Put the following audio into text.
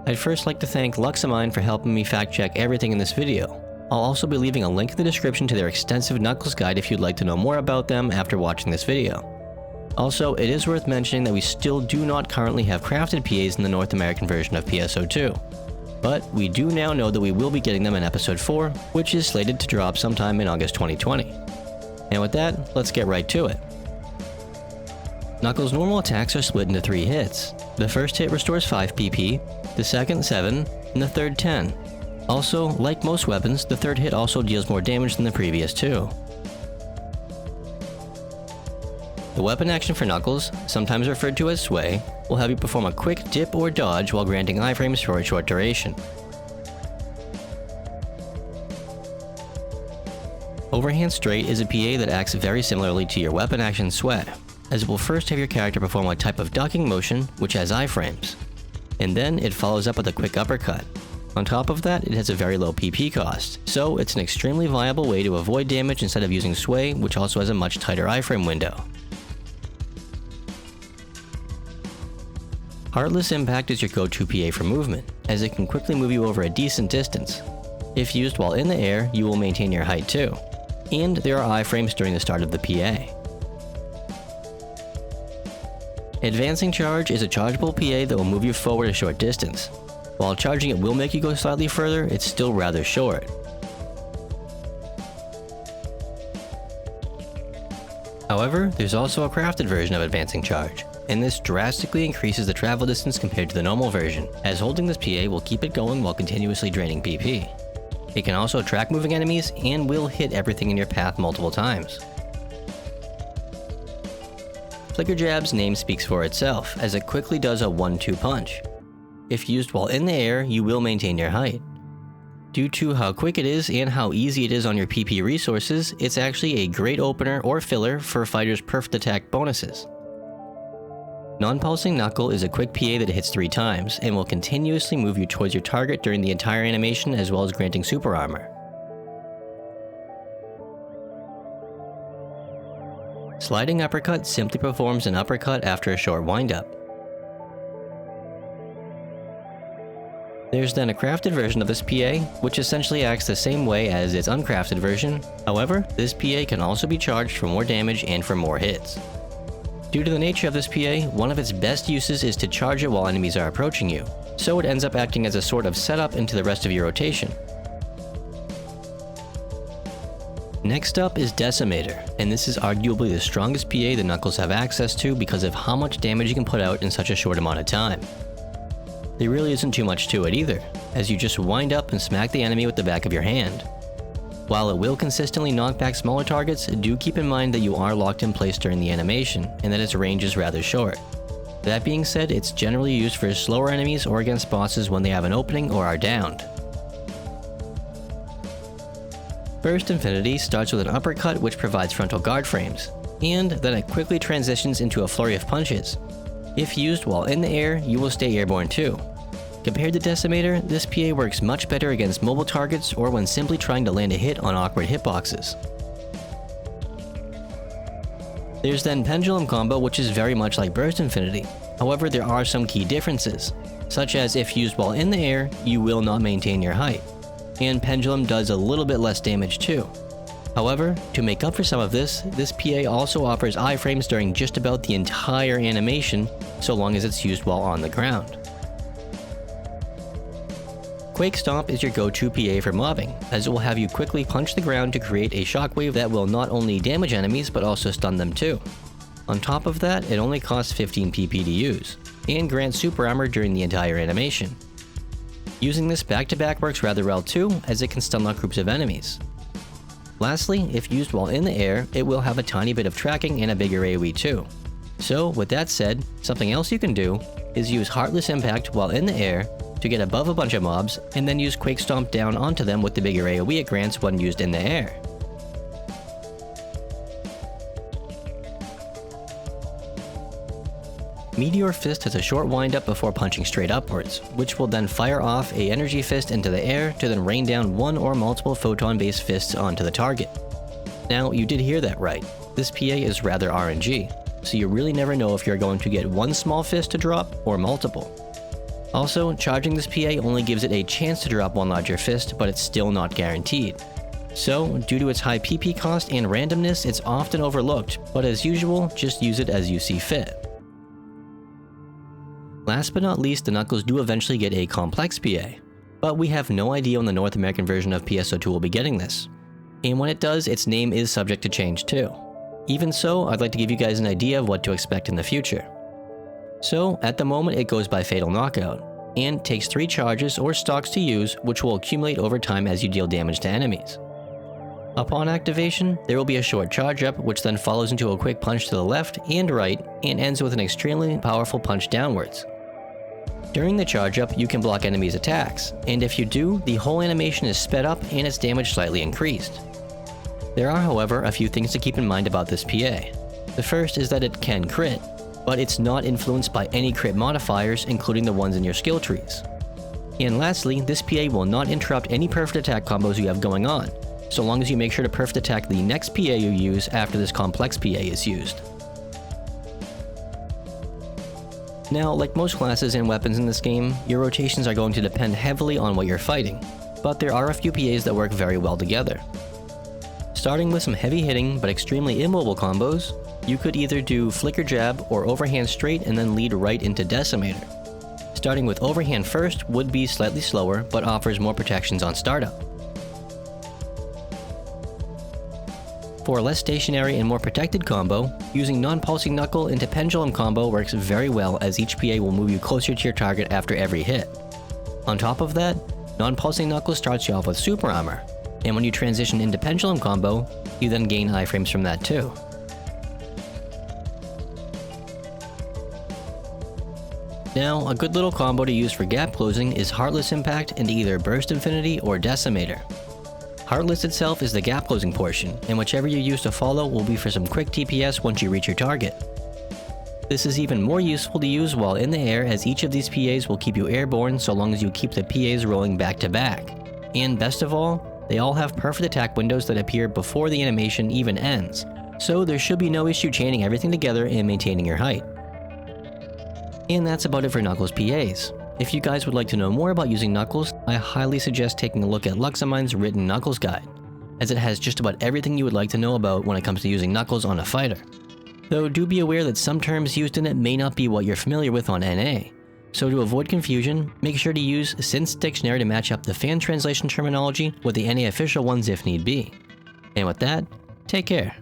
I'd first like to thank Luximine for helping me fact check everything in this video. I'll also be leaving a link in the description to their extensive Knuckles guide if you'd like to know more about them after watching this video. Also, it is worth mentioning that we still do not currently have crafted PAs in the North American version of PSO2. But we do now know that we will be getting them in episode 4, which is slated to drop sometime in August 2020. And with that, let's get right to it. Knuckles' normal attacks are split into 3 hits. The first hit restores 5 PP, the second 7, and the third 10. Also, like most weapons, the third hit also deals more damage than the previous 2. The weapon action for Knuckles, sometimes referred to as Sway, will have you perform a quick dip or dodge while granting iframes for a short duration. Overhand Straight is a PA that acts very similarly to your weapon action Sway, as it will first have your character perform a type of ducking motion, which has iframes, and then it follows up with a quick uppercut. On top of that, it has a very low PP cost, so it's an extremely viable way to avoid damage instead of using Sway, which also has a much tighter iframe window. Heartless Impact is your go-to PA for movement, as it can quickly move you over a decent distance. If used while in the air, you will maintain your height too, and there are iframes during the start of the PA. Advancing Charge is a chargeable PA that will move you forward a short distance. While charging it will make you go slightly further, it's still rather short. However, there's also a crafted version of Advancing Charge, and this drastically increases the travel distance compared to the normal version, as holding this PA will keep it going while continuously draining PP. It can also track moving enemies and will hit everything in your path multiple times. Flicker Jab's name speaks for itself, as it quickly does a 1-2 punch. If used while in the air, you will maintain your height. Due to how quick it is and how easy it is on your PP resources, it's actually a great opener or filler for fighters' perfect attack bonuses. Nonplussing Knuckle is a quick PA that hits 3 times, and will continuously move you towards your target during the entire animation as well as granting super armor. Sliding Uppercut simply performs an uppercut after a short windup. There's then a crafted version of this PA, which essentially acts the same way as its uncrafted version. However, this PA can also be charged for more damage and for more hits. Due to the nature of this PA, one of its best uses is to charge it while enemies are approaching you, so it ends up acting as a sort of setup into the rest of your rotation. Next up is Decimator, and this is arguably the strongest PA the Knuckles have access to because of how much damage you can put out in such a short amount of time. There really isn't too much to it either, as you just wind up and smack the enemy with the back of your hand. While it will consistently knock back smaller targets, do keep in mind that you are locked in place during the animation, and that its range is rather short. That being said, it's generally used for slower enemies or against bosses when they have an opening or are downed. Burst Infinity starts with an uppercut which provides frontal guard frames, and then it quickly transitions into a flurry of punches. If used while in the air, you will stay airborne too. Compared to Decimator, this PA works much better against mobile targets or when simply trying to land a hit on awkward hitboxes. There's then Pendulum Combo, which is very much like Burst Infinity. However, there are some key differences, such as if used while in the air, you will not maintain your height, and Pendulum does a little bit less damage too. However, to make up for some of this PA also offers iframes during just about the entire animation, so long as it's used while on the ground. Quake Stomp is your go-to PA for mobbing, as it will have you quickly punch the ground to create a shockwave that will not only damage enemies but also stun them too. On top of that, it only costs 15 PP to use, and grants super armor during the entire animation. Using this back-to-back works rather well too, as it can stun lock groups of enemies. Lastly, if used while in the air, it will have a tiny bit of tracking and a bigger AoE too. So with that said, something else you can do is use Heartless Impact while in the air to get above a bunch of mobs, and then use Quake Stomp down onto them with the bigger AoE it grants when used in the air. Meteor Fist has a short windup before punching straight upwards, which will then fire off a energy fist into the air to then rain down one or multiple photon-based fists onto the target. Now, you did hear that right. This PA is rather RNG, so you really never know if you're going to get one small fist to drop or multiple. Also, charging this PA only gives it a chance to drop one larger fist, but it's still not guaranteed. So, due to its high PP cost and randomness, it's often overlooked, but as usual, just use it as you see fit. Last but not least, the Knuckles do eventually get a complex PA, but we have no idea when the North American version of PSO2 will be getting this. And when it does, its name is subject to change too. Even so, I'd like to give you guys an idea of what to expect in the future. So, at the moment it goes by Fatal Knockout, and takes 3 charges or stocks to use, which will accumulate over time as you deal damage to enemies. Upon activation, there will be a short charge up, which then follows into a quick punch to the left and right, and ends with an extremely powerful punch downwards. During the charge up, you can block enemies' attacks, and if you do, the whole animation is sped up and its damage slightly increased. There are, however, a few things to keep in mind about this PA. The first is that it can crit, but it's not influenced by any crit modifiers, including the ones in your skill trees. And lastly, this PA will not interrupt any perfect attack combos you have going on, so long as you make sure to perfect attack the next PA you use after this complex PA is used. Now, like most classes and weapons in this game, your rotations are going to depend heavily on what you're fighting, but there are a few PAs that work very well together. Starting with some heavy hitting but extremely immobile combos, you could either do Flicker Jab or Overhand Straight and then lead right into Decimator. Starting with Overhand first would be slightly slower but offers more protections on startup. For a less stationary and more protected combo, using Nonplussing Knuckle into Pendulum Combo works very well, as each PA will move you closer to your target after every hit. On top of that, Nonplussing Knuckle starts you off with Super Armor, and when you transition into Pendulum Combo, you then gain iframes from that too. Now, a good little combo to use for gap closing is Heartless Impact into either Burst Infinity or Decimator. Heartless itself is the gap closing portion, and whichever you use to follow will be for some quick DPS once you reach your target. This is even more useful to use while in the air, as each of these PAs will keep you airborne so long as you keep the PAs rolling back to back. And best of all, they all have perfect attack windows that appear before the animation even ends, so there should be no issue chaining everything together and maintaining your height. And that's about it for Knuckles PAs. If you guys would like to know more about using Knuckles, I highly suggest taking a look at Luximine's written Knuckles guide, as it has just about everything you would like to know about when it comes to using Knuckles on a fighter. Though do be aware that some terms used in it may not be what you're familiar with on NA, so to avoid confusion, make sure to use Synth's dictionary to match up the fan translation terminology with the NA official ones if need be. And with that, take care.